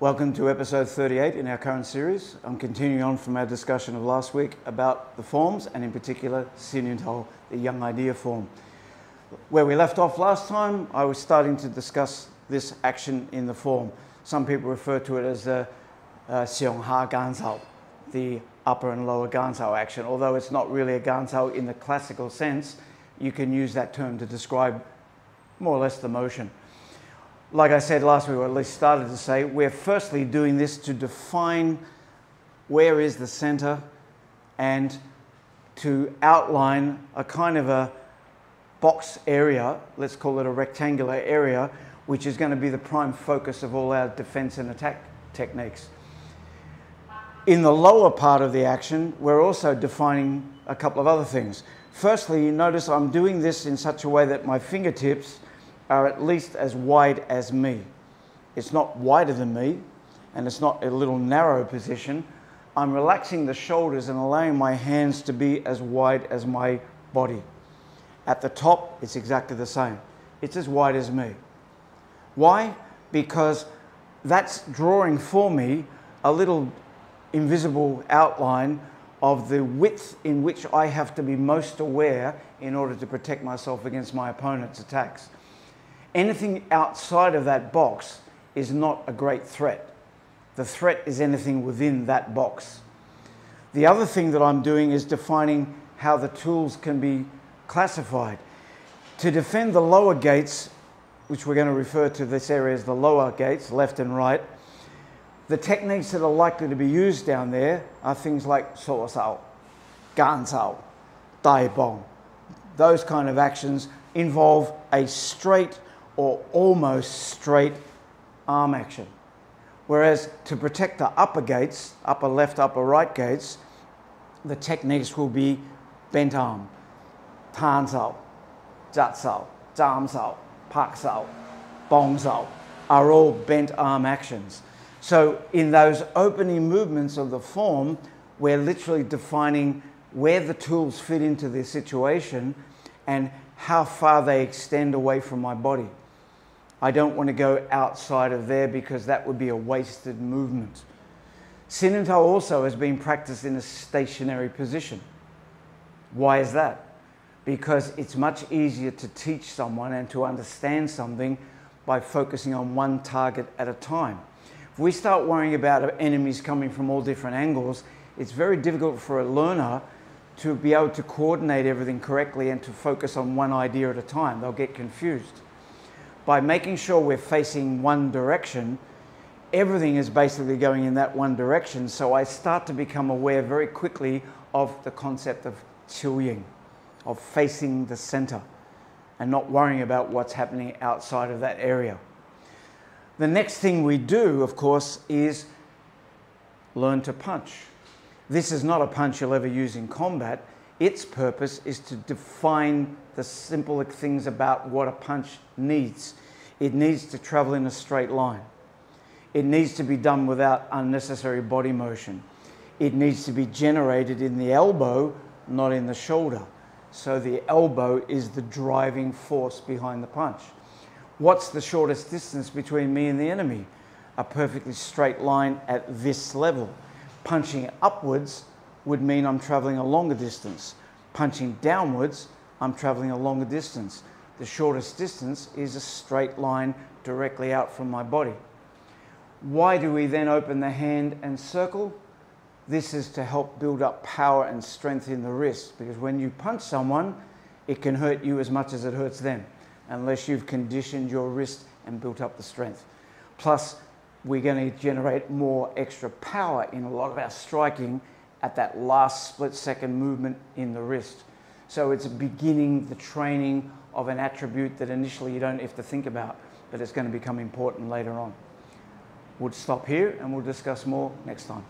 Welcome to episode 38 in our current series. I'm continuing on from our discussion of last week about the forms, and in particular, Siu Nim Tau, the young idea form. Where we left off last time, I was starting to discuss this action in the form. Some people refer to it as the Xiong Ha Gansao, the upper and lower Gansao action. Although it's not really a Gansao in the classical sense, you can use that term to describe more or less the motion. Like I said last week, or at least started to say, we're firstly doing this to define where is the center and to outline a kind of a box area, let's call it a rectangular area, which is going to be the prime focus of all our defense and attack techniques. In the lower part of the action, we're also defining a couple of other things. Firstly, you notice I'm doing this in such a way that my fingertips are at least as wide as me. It's not wider than me, and it's not a little narrow position. I'm relaxing the shoulders and allowing my hands to be as wide as my body. At the top, it's exactly the same. It's as wide as me. Why? Because that's drawing for me a little invisible outline of the width in which I have to be most aware in order to protect myself against my opponent's attacks. Anything outside of that box is not a great threat. The threat is anything within that box. The other thing that I'm doing is defining how the tools can be classified. To defend the lower gates, which we're going to refer to this area as the lower gates, left and right, the techniques that are likely to be used down there are things like So Sao, Gan Sao, Dai Bong. Those kind of actions involve a straight or almost straight arm action. Whereas to protect the upper gates, upper left, upper right gates, the techniques will be bent arm, Tan Sao, Jat Sao, Jam Sao, Pak Sao, Bong Sao are all bent arm actions. So in those opening movements of the form, we're literally defining where the tools fit into the situation and how far they extend away from my body. I don't want to go outside of there because that would be a wasted movement. Siu Nim Tau also has been practiced in a stationary position. Why is that? Because it's much easier to teach someone and to understand something by focusing on one target at a time. If we start worrying about enemies coming from all different angles, it's very difficult for a learner to be able to coordinate everything correctly and to focus on one idea at a time. They'll get confused. By making sure we're facing one direction, everything is basically going in that one direction. So I start to become aware very quickly of the concept of Qiu-ying, of facing the center and not worrying about what's happening outside of that area. The next thing we do, of course, is learn to punch. This is not a punch you'll ever use in combat. Its purpose is to define the simple things about what a punch needs. It needs to travel in a straight line. It needs to be done without unnecessary body motion. It needs to be generated in the elbow, not in the shoulder. So the elbow is the driving force behind the punch. What's the shortest distance between me and the enemy? A perfectly straight line at this level. Punching upwards would mean I'm traveling a longer distance. Punching downwards, I'm traveling a longer distance. The shortest distance is a straight line directly out from my body. Why do we then open the hand and circle? This is to help build up power and strength in the wrist, because when you punch someone, it can hurt you as much as it hurts them, unless you've conditioned your wrist and built up the strength. Plus, we're going to generate more extra power in a lot of our striking at that last split-second movement in the wrist. So it's beginning the training of an attribute that initially you don't have to think about, but it's going to become important later on. We'll stop here and we'll discuss more next time.